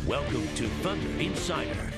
Welcome to Thunder Insider.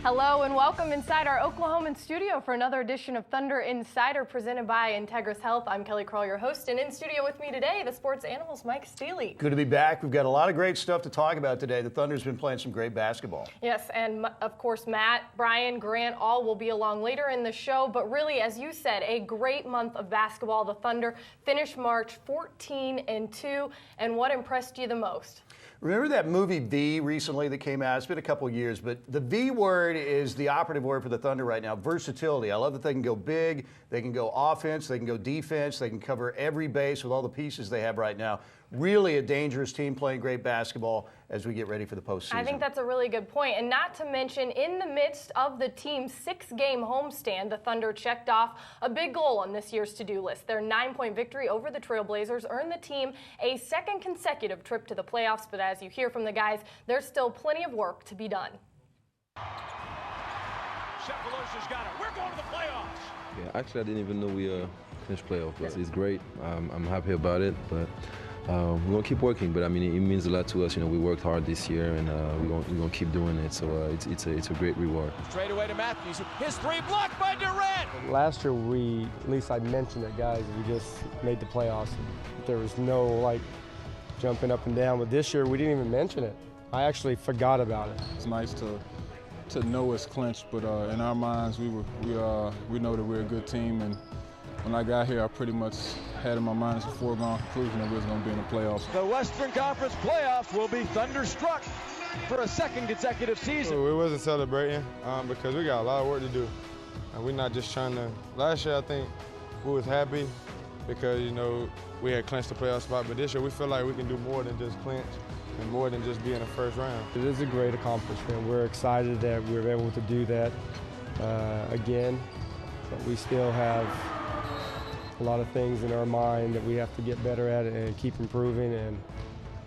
Hello and welcome inside our Oklahoman studio for another edition of Thunder Insider presented by Integris Health. I'm Kelly Kroll, your host, and in studio with me today, the sports analyst, Mike Steely. Good to be back. We've got a lot of great stuff to talk about today. The Thunder's been playing some great basketball. Yes, and of course, Matt, Brian, Grant, all will be along later in the show. But really, as you said, a great month of basketball. The Thunder finished March 14-2. And what impressed you the most? Remember that movie V recently that came out? It's been a couple of years, but the V word is the operative word for the Thunder right now. Versatility. I love that they can go big, they can go offense, they can go defense, they can cover every base with all the pieces they have right now. Really a dangerous team playing great basketball as we get ready for the postseason. I think that's a really good point. And not to mention, in the midst of the team's 6-game homestand, the Thunder checked off a big goal on this year's to-do list. Their 9-point victory over the Trailblazers earned the team a second consecutive trip to the playoffs. But as you hear from the guys, there's still plenty of work to be done. Sefolosha's got it. We're going to the playoffs. Yeah, actually, I didn't even know we finished playoff. It's great. I'm happy about it, but we're gonna keep working. But I mean, it means a lot to us. You know, we worked hard this year, and we're gonna keep doing it. So it's a great reward. Straight away to Matthews. His three blocked by Durant. Last year, at least I mentioned it, guys. We just made the playoffs. There was no jumping up and down. But this year, we didn't even mention it. I actually forgot about it. It's nice to know it's clinched, but in our minds, we know that we're a good team. And when I got here, I pretty much had in my mind as a foregone conclusion that we was going to be in the playoffs. The Western Conference playoffs will be thunderstruck for a second consecutive season. We wasn't celebrating because we got a lot of work to do. And we're not just trying to. Last year, I think we was happy because we had clinched the playoff spot, but this year we feel like we can do more than just clinch and more than just be in the first round. It is a great accomplishment. We're excited that we were able to do that again, but we still have a lot of things in our mind that we have to get better at and keep improving,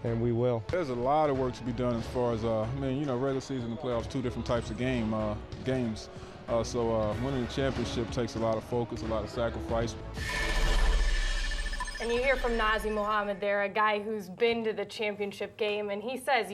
and we will. There's a lot of work to be done as far as, regular season and playoffs, two different types of games. So winning the championship takes a lot of focus, a lot of sacrifice. And you hear from Nazr Mohammed there, a guy who's been to the championship game, and he says,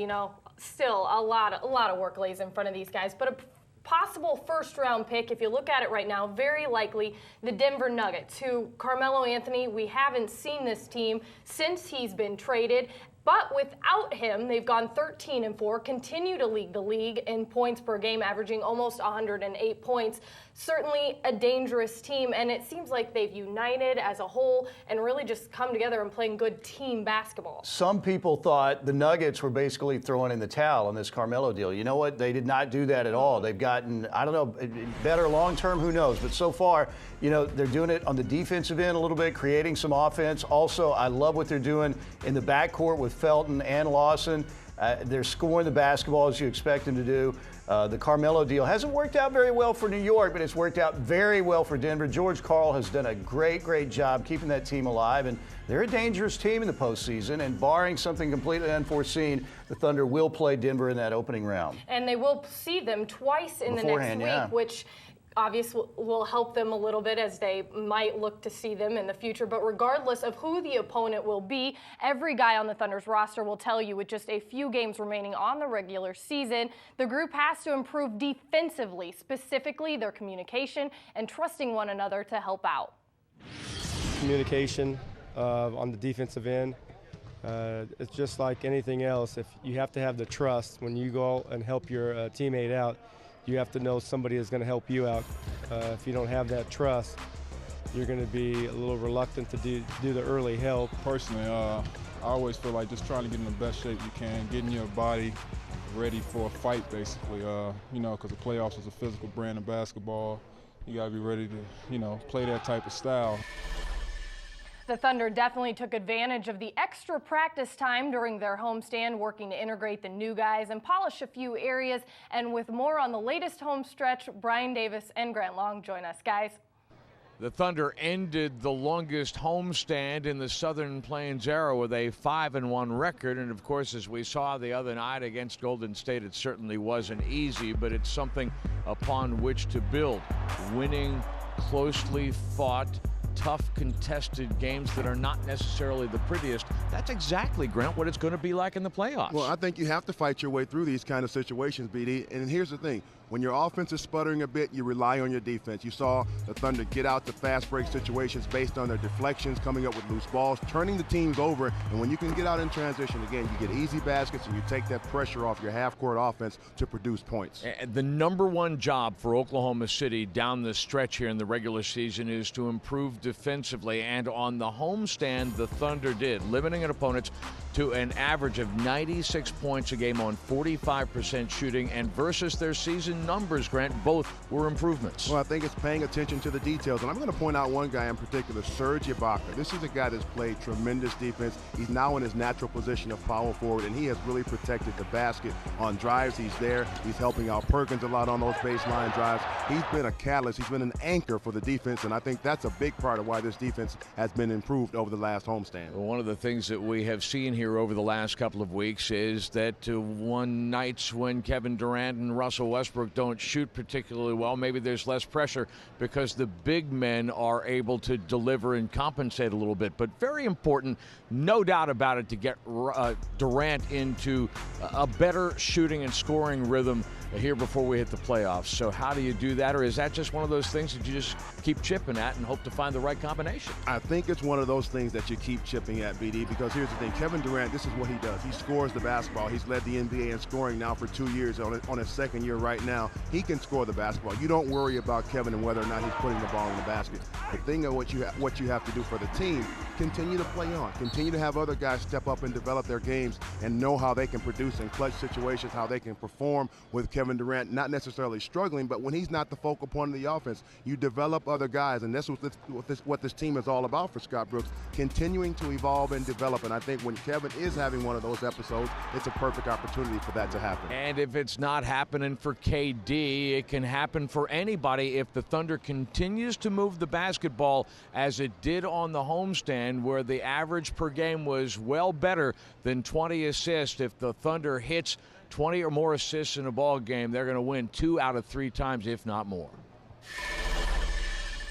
still a lot of work lays in front of these guys. But a possible first-round pick, if you look at it right now, very likely the Denver Nuggets, who Carmelo Anthony, we haven't seen this team since he's been traded. But without him, they've gone 13-4, continue to lead the league in points per game, averaging almost 108 points. Certainly a dangerous team, and it seems like they've united as a whole and really just come together and playing good team basketball. Some people thought the Nuggets were basically throwing in the towel on this Carmelo deal. You know what? They did not do that at all. They've gotten, I don't know, better long-term, who knows? But so far, they're doing it on the defensive end a little bit, creating some offense. Also, I love what they're doing in the backcourt with Felton and Lawson. They're scoring the basketball as you expect them to do. The Carmelo deal hasn't worked out very well for New York, but it's worked out very well for Denver. George Karl has done a great job keeping that team alive, and they're a dangerous team in the postseason, and barring something completely unforeseen, the Thunder will play Denver in that opening round. And they will see them twice in the next week, which obviously will help them a little bit as they might look to see them in the future. But regardless of who the opponent will be, every guy on the Thunder's roster will tell you with just a few games remaining on the regular season, the group has to improve defensively, specifically their communication and trusting one another to help out. Communication on the defensive end, it's just like anything else. If you have to have the trust when you go and help your teammate out, you have to know somebody is going to help you out. If you don't have that trust, you're going to be a little reluctant to do the early help. Personally, I always feel like just trying to get in the best shape you can, getting your body ready for a fight, basically. Because the playoffs is a physical brand of basketball. You got to be ready to, play that type of style. The Thunder definitely took advantage of the extra practice time during their homestand, working to integrate the new guys and polish a few areas. And with more on the latest home stretch, Brian Davis and Grant Long join us, guys. The Thunder ended the longest homestand in the Southern Plains era with a 5-1 record. And of course, as we saw the other night against Golden State, it certainly wasn't easy, but it's something upon which to build. Winning closely fought tough, contested games that are not necessarily the prettiest. That's exactly, Grant, what it's going to be like in the playoffs. Well, I think you have to fight your way through these kind of situations, BD. And here's the thing. When your offense is sputtering a bit, you rely on your defense. You saw the Thunder get out to fast break situations based on their deflections, coming up with loose balls, turning the teams over. And when you can get out in transition, again, you get easy baskets and you take that pressure off your half-court offense to produce points. The number one job for Oklahoma City down the stretch here in the regular season is to improve defensively. And on the homestand, the Thunder did, limiting an opponent to an average of 96 points a game on 45% shooting, and versus their season numbers, Grant, both were improvements. Well, I think it's paying attention to the details, and I'm going to point out one guy in particular, Serge Ibaka. This is a guy that's played tremendous defense. He's now in his natural position of power forward, and he has really protected the basket on drives. He's there. He's helping out Perkins a lot on those baseline drives. He's been a catalyst. He's been an anchor for the defense, and I think that's a big part of why this defense has been improved over the last homestand. Well, one of the things that we have seen here over the last couple of weeks is that one nights when Kevin Durant and Russell Westbrook don't shoot particularly well, maybe there's less pressure because the big men are able to deliver and compensate a little bit. But very important, no doubt about it, to get Durant into a better shooting and scoring rhythm here before we hit the playoffs. So how do you do that? Or is that just one of those things that you just keep chipping at and hope to find the right combination? I think it's one of those things that you keep chipping at, BD, because here's the thing. Kevin Durant, this is what he does. He scores the basketball. He's led the NBA in scoring now for 2 years. On his second year right now, he can score the basketball. You don't worry about Kevin and whether or not he's putting the ball in the basket. The thing of what you have to do for the team, continue to play on. Continue to have other guys step up and develop their games and know how they can produce in clutch situations, how they can perform with Kevin Durant not necessarily struggling, but when he's not the focal point of the offense, you develop other guys, and that's what this team is all about for Scott Brooks, continuing to evolve and develop. And I think when Kevin is having one of those episodes, it's a perfect opportunity for that to happen. And if it's not happening for KD, it can happen for anybody if the Thunder continues to move the basketball as it did on the homestand, where the average per game was well better than 20 assists. If the Thunder hits 20 or more assists in a ball game, they're going to win 2 out of 3 times, if not more.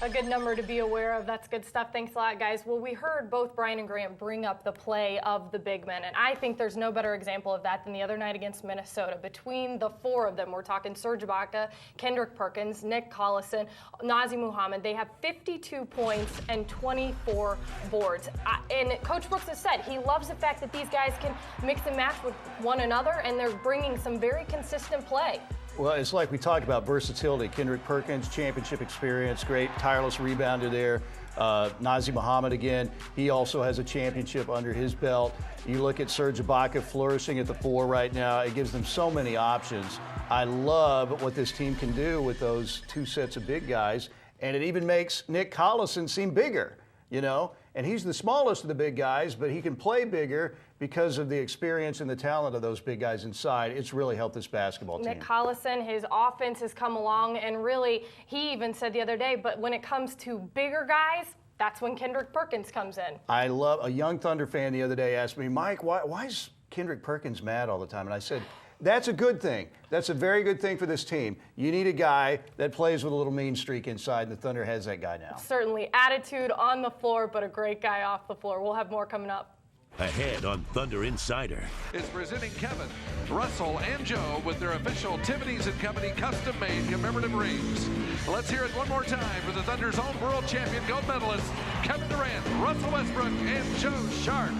A good number to be aware of. That's good stuff. Thanks a lot, guys. Well, we heard both Brian and Grant bring up the play of the big men, and I think there's no better example of that than the other night against Minnesota. Between the 4 of them, we're talking Serge Ibaka, Kendrick Perkins, Nick Collison, Nazr Mohammed. They have 52 points and 24 boards. And Coach Brooks has said he loves the fact that these guys can mix and match with one another, and they're bringing some very consistent play. Well, it's like we talked about versatility. Kendrick Perkins, championship experience, great tireless rebounder there. Nazr Mohammed again, he also has a championship under his belt. You look at Serge Ibaka flourishing at the 4 right now. It gives them so many options. I love what this team can do with those 2 sets of big guys, and it even makes Nick Collison seem bigger, you know? And he's the smallest of the big guys, but he can play bigger because of the experience and the talent of those big guys inside. It's really helped this basketball team. Nick Collison, his offense has come along, and really, he even said the other day, but when it comes to bigger guys, that's when Kendrick Perkins comes in. I love, a young Thunder fan the other day asked me, Mike, why is Kendrick Perkins mad all the time? And I said, that's a good thing. That's a very good thing for this team. You need a guy that plays with a little mean streak inside, and the Thunder has that guy now. Certainly attitude on the floor, but a great guy off the floor. We'll have more coming up. Ahead on Thunder Insider. Is presenting Kevin, Russell, and Joe with their official Tiffany's & Company custom-made commemorative rings. Let's hear it one more time for the Thunder's own world champion gold medalists, Kevin Durant, Russell Westbrook, and Joe Sharp.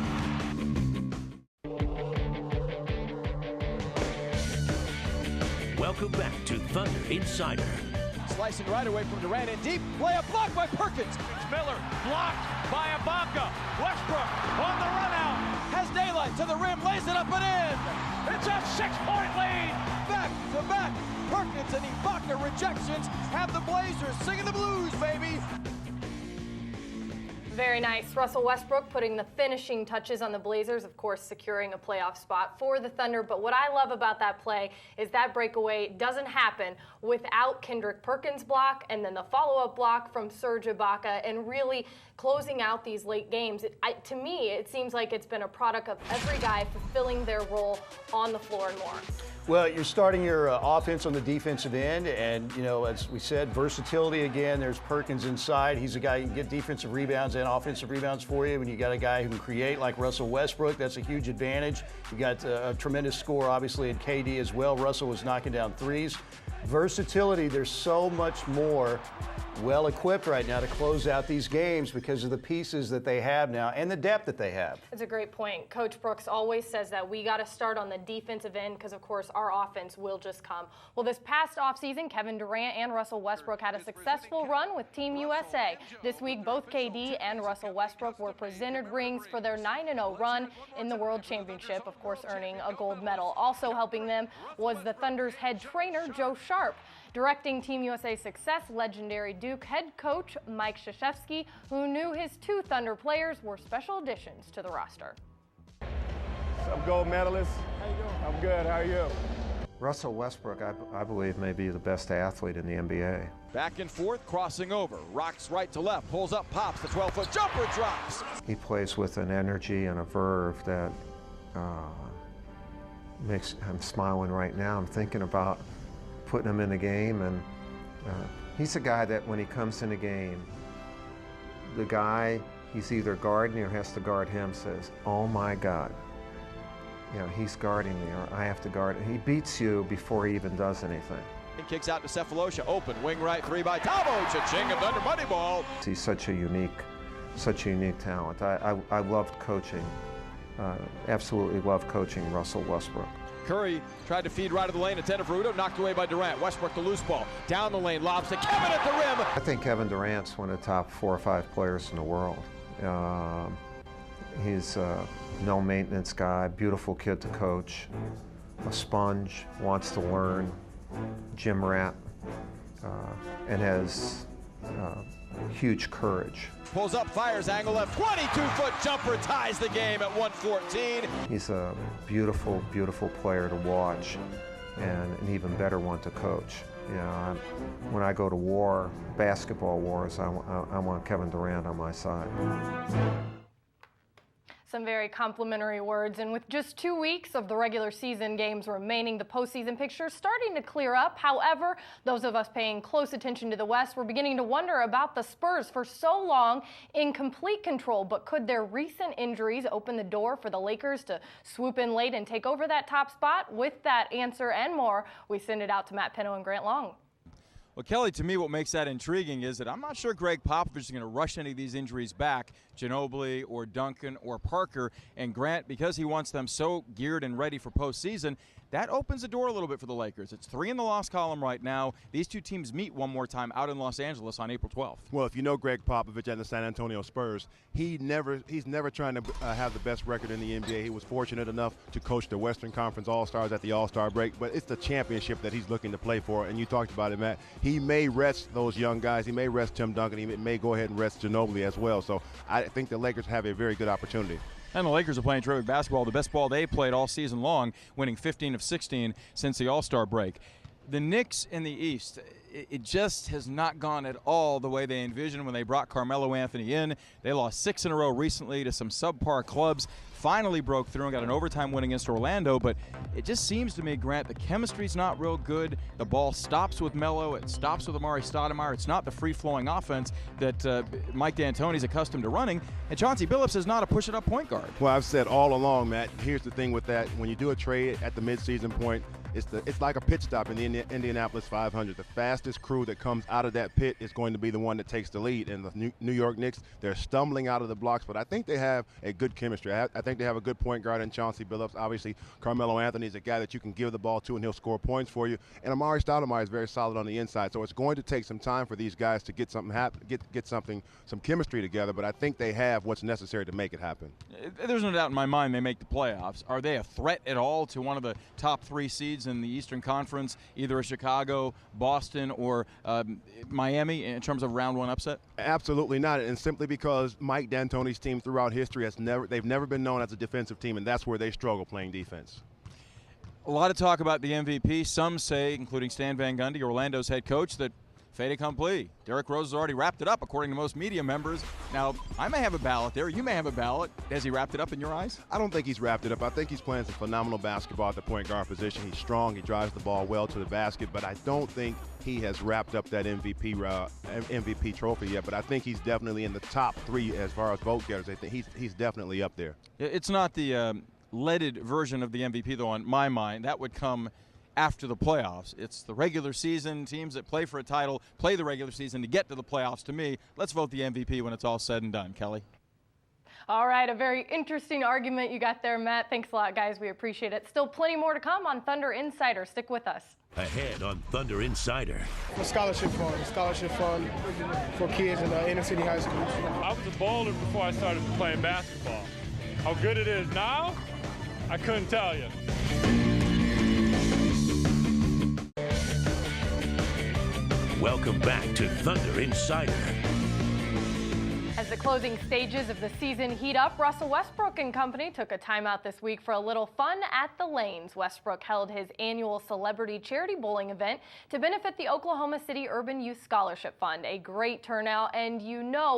Welcome back to Thunder Insider. Slicing right away from Durant and deep. Play a block by Perkins. Miller blocked by Ibaka. Westbrook on the run out. Has daylight to the rim. Lays it up and in. It's a 6-point lead. Back to back. Perkins and Ibaka rejections have the Blazers singing the blues, baby. Very nice. Russell Westbrook putting the finishing touches on the Blazers, of course, securing a playoff spot for the Thunder. But what I love about that play is that breakaway doesn't happen without Kendrick Perkins' block and then the follow-up block from Serge Ibaka and really closing out these late games. To me, it seems like it's been a product of every guy fulfilling their role on the floor and more. Well, you're starting your offense on the defensive end, and, you know, as we said, versatility again. There's Perkins inside. He's a guy who can get defensive rebounds and offensive rebounds for you. When you got a guy who can create like Russell Westbrook, that's a huge advantage. You got a tremendous score, obviously, in KD as well. Russell was knocking down threes. Versatility, there's so much more well-equipped right now to close out these games because of the pieces that they have now and the depth that they have. That's a great point. Coach Brooks always says that we got to start on the defensive end because, of course, our offense will just come. Well, this past offseason, Kevin Durant and Russell Westbrook had a successful run with Team USA. This week, both KD and Russell Westbrook were presented rings for their 9-0 run in the World Championship, of course, earning a gold medal. Also helping them was the Thunder's head trainer, Joe Sharp. Directing Team USA's success, legendary Duke head coach Mike Krzyzewski, who knew his two Thunder players were special additions to the roster. I'm gold medalist. How you doing? I'm good. How are you? Russell Westbrook, I believe, may be the best athlete in the NBA. Back and forth, crossing over, rocks right to left, pulls up, pops, the 12-foot jumper drops. He plays with an energy and a verve that I'm smiling right now. I'm thinking about putting him in the game, and he's a guy that when he comes in the game, the guy he's either guarding or has to guard him says, "Oh my God, you know, he's guarding me, or I have to guard him." He beats you before he even does anything. Kicks out to Cephalosha, open, wing right, three by Tabo, cha-ching, a Thunder money ball. He's such a unique talent. I loved coaching, absolutely loved coaching Russell Westbrook. Curry tried to feed right of the lane, intended for Udoh, knocked away by Durant. Westbrook the loose ball, down the lane, lobs to Kevin at the rim. I think Kevin Durant's one of the top 4 or 5 players in the world. He's a no-maintenance guy, beautiful kid to coach, a sponge, wants to learn, gym rat, and has huge courage. Pulls up, fires, angle left, 22-foot jumper, ties the game at 114. He's a beautiful, beautiful player to watch, and an even better one to coach. You know, when I go to war, basketball wars, I want Kevin Durant on my side. Some very complimentary words, and with just 2 weeks of the regular season games remaining, the postseason picture starting to clear up. However, those of us paying close attention to the West were beginning to wonder about the Spurs for so long in complete control, but could their recent injuries open the door for the Lakers to swoop in late and take over that top spot? With that answer and more, we send it out to Matt Pino and Grant Long. Well, Kelly, to me, what makes that intriguing is that I'm not sure Greg Popovich is going to rush any of these injuries back, Ginobili or Duncan or Parker. And Grant, because he wants them so geared and ready for postseason, that opens the door a little bit for the Lakers. It's 3 in the loss column right now. These two teams meet one more time out in Los Angeles on April 12th. Well, if you know Greg Popovich and the San Antonio Spurs, he's never trying to have the best record in the NBA. He was fortunate enough to coach the Western Conference All-Stars at the All-Star break, but it's the championship that he's looking to play for, and you talked about it, Matt. He may rest those young guys. He may rest Tim Duncan. He may go ahead and rest Ginobili as well. So I think the Lakers have a very good opportunity. And the Lakers are playing terrific basketball, the best ball they played all season long, winning 15 of 16 since the All-Star break. The Knicks in the East, it just has not gone at all the way they envisioned when they brought Carmelo Anthony in. They lost 6 in a row recently to some subpar clubs, finally broke through and got an overtime win against Orlando, but it just seems to me, Grant, the chemistry's not real good. The ball stops with Melo, it stops with Amari Stoudemire. It's not the free-flowing offense that Mike D'Antoni's accustomed to running, and Chauncey Billups is not a push-it-up point guard. Well, I've said all along, Matt, here's the thing with that. When you do a trade at the midseason point, it's like a pit stop in the Indianapolis 500. The fastest crew that comes out of that pit is going to be the one that takes the lead. And the New York Knicks, they're stumbling out of the blocks, but I think they have a good chemistry. I think they have a good point guard in Chauncey Billups. Obviously, Carmelo Anthony is a guy that you can give the ball to and he'll score points for you. And Amari Stoudemire is very solid on the inside. So it's going to take some time for these guys to get something some chemistry together. But I think they have what's necessary to make it happen. There's no doubt in my mind they make the playoffs. Are they a threat at all to one of the top 3 seeds teams in the Eastern Conference, either Chicago, Boston, or Miami in terms of round one upset? Absolutely not, and simply because Mike D'Antoni's team throughout history they've never been known as a defensive team, and that's where they struggle playing defense. A lot of talk about the MVP. Some say, including Stan Van Gundy, Orlando's head coach, that fait accompli. Derrick Rose has already wrapped it up, according to most media members. Now, I may have a ballot there. You may have a ballot. Has he wrapped it up in your eyes? I don't think he's wrapped it up. I think he's playing some phenomenal basketball at the point guard position. He's strong. He drives the ball well to the basket, but I don't think he has wrapped up that MVP trophy yet. But I think he's definitely in the top 3 as far as vote getters. I think he's definitely up there. It's not the leaded version of the MVP, though, on my mind. That would come after the playoffs. It's the regular season. Teams that play for a title play the regular season to get to the playoffs. To me, let's vote the MVP when it's all said and done. Kelly? All right, a very interesting argument you got there, Matt. Thanks a lot, guys. We appreciate it. Still plenty more to come on Thunder Insider. Stick with us. Ahead on Thunder Insider. For scholarship fund for kids in inner city high schools. I was a bowler before I started playing basketball. How good it is now, I couldn't tell you. Welcome back to Thunder Insider. As the closing stages of the season heat up, Russell Westbrook and company took a timeout this week for a little fun at the lanes. Westbrook held his annual celebrity charity bowling event to benefit the Oklahoma City Urban Youth Scholarship Fund. A great turnout, and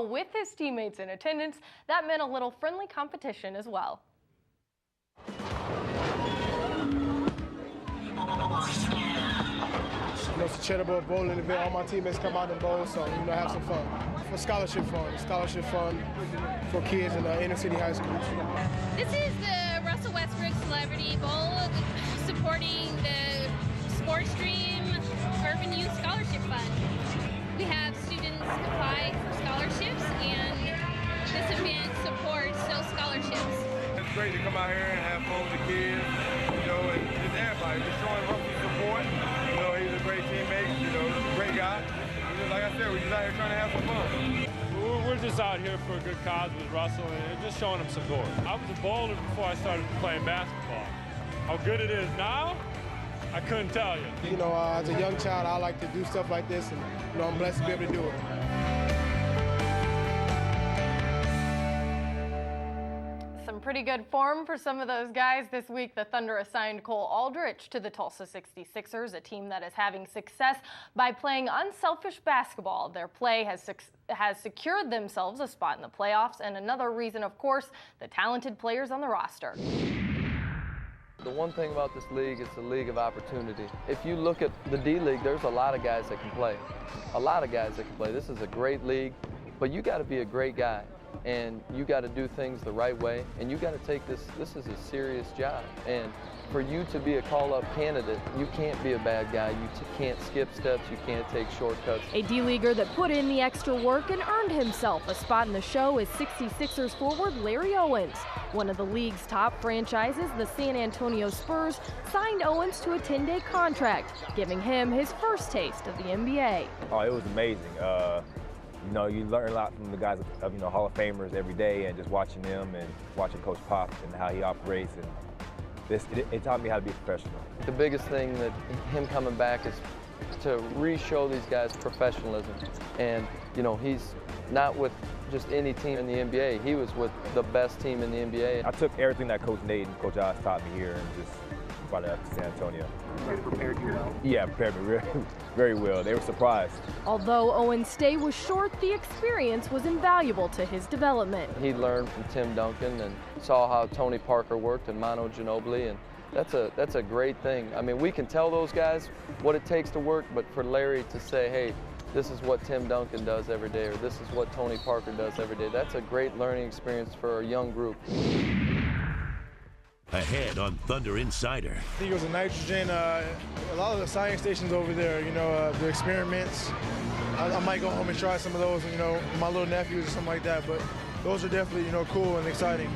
with his teammates in attendance, that meant a little friendly competition as well. It's a charitable bowling event. All my teammates come out and bowl, so have some fun. For scholarship fund for kids in inner city high schools. This is the Russell Westbrook Celebrity Bowl supporting the Sports Dream Urban Youth Scholarship Fund. We have students apply for scholarships, and this event supports those scholarships. It's great to come out here and have fun with the kids, and just everybody, just showing Russell support. He's a great teammate, great guy. Like I said, we're just out here trying to have some fun. We're just out here for a good cause with Russell and just showing him support. I was a bowler before I started playing basketball. How good it is now, I couldn't tell you. As a young child, I like to do stuff like this, and I'm blessed to be able to do it. Pretty good form for some of those guys. This week, the Thunder assigned Cole Aldrich to the Tulsa 66ers, a team that is having success by playing unselfish basketball. Their play has secured themselves a spot in the playoffs, and another reason, of course, the talented players on the roster. The one thing about this league, it's a league of opportunity. If you look at the D-League, there's a lot of guys that can play. This is a great league, but you got to be a great guy. And you got to do things the right way, and you got to take this is a serious job. And for you to be a call-up candidate, you can't be a bad guy. You can't skip steps. You can't take shortcuts. A D-leaguer that put in the extra work and earned himself a spot in the show is 66ers forward Larry Owens. One of the league's top franchises, the San Antonio Spurs, signed Owens to a 10-day contract, giving him his first taste of the NBA. Oh, it was amazing. You learn a lot from the guys of Hall of Famers every day, and just watching them and watching Coach Pop and how he operates, and it taught me how to be a professional. The biggest thing that him coming back is to re-show these guys professionalism. And he's not with just any team in the NBA. He was with the best team in the NBA. I took everything that Coach Nate and Coach Oz taught me here and just brought it up to San Antonio. They prepared you well? Yeah, prepared me very well. They were surprised. Although Owens' stay was short, the experience was invaluable to his development. He learned from Tim Duncan and saw how Tony Parker worked and Manu Ginobili, and that's a great thing. I mean, we can tell those guys what it takes to work, but for Larry to say, hey, this is what Tim Duncan does every day, or this is what Tony Parker does every day, that's a great learning experience for a young group. Ahead on Thunder Insider. I think it was a nitrogen, a lot of the science stations over there, the experiments. I might go home and try some of those, my little nephews or something like that, but those are definitely, cool and exciting.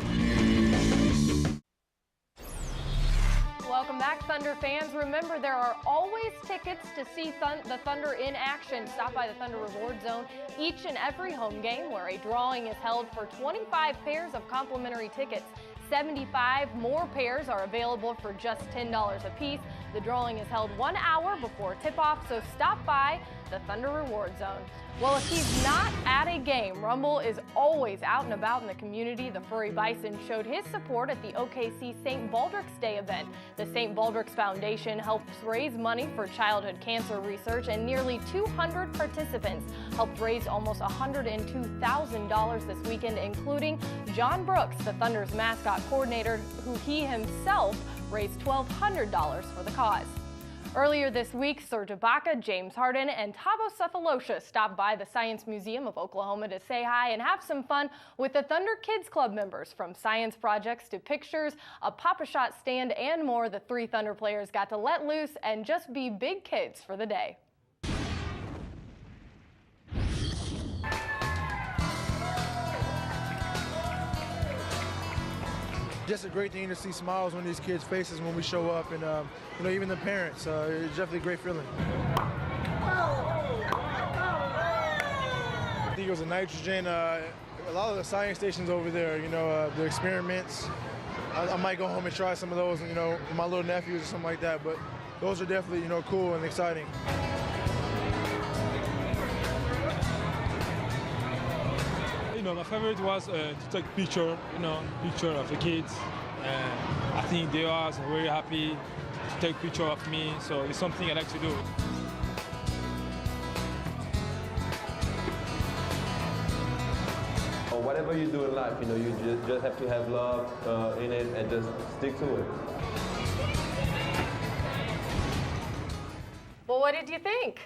Welcome back, Thunder fans. Remember, there are always tickets to see the Thunder in action. Stop by the Thunder Reward Zone each and every home game, where a drawing is held for 25 pairs of complimentary tickets. 75 more pairs are available for just $10 a piece. The drawing is held 1 hour before tip-off, so stop by the Thunder Reward Zone. Well, if he's not at a game, Rumble is always out and about in the community. The Furry Bison showed his support at the OKC St. Baldrick's Day event. The St. Baldrick's Foundation helps raise money for childhood cancer research, and nearly 200 participants helped raise almost $102,000 this weekend, including John Brooks, the Thunder's mascot coordinator, who he himself raised $1,200 for the cause. Earlier this week, Serge Ibaka, James Harden, and Thabo Sefolosha stopped by the Science Museum of Oklahoma to say hi and have some fun with the Thunder Kids Club members. From science projects to pictures, a Pop-A-Shot stand, and more, the 3 Thunder players got to let loose and just be big kids for the day. Just a great thing to see smiles on these kids' faces when we show up, and you know, even the parents. It's definitely a great feeling. I think it was a nitrogen. A lot of the science stations over there, you know, the experiments. I might go home and try some of those, you know, with my little nephews or something like that. But those are definitely, you know, cool and exciting. You know, my favorite was to take picture of the kids. I think they are very happy to take picture of me, so it's something I like to do. Whatever you do in life, you know, you just have to have love in it and just stick to it. Well, what did you think?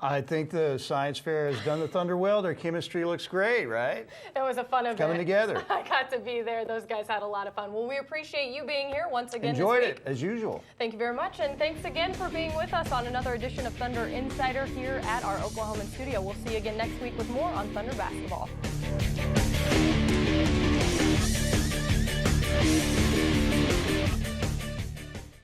I think the science fair has done the Thunder well. Their chemistry looks great, right? It was a fun event. Coming together. I got to be there. Those guys had a lot of fun. Well, we appreciate you being here once again Enjoyed this week. it, as usual. Thank you very much, and thanks again for being with us on another edition of Thunder Insider here at our Oklahoman studio. We'll see you again next week with more on Thunder basketball.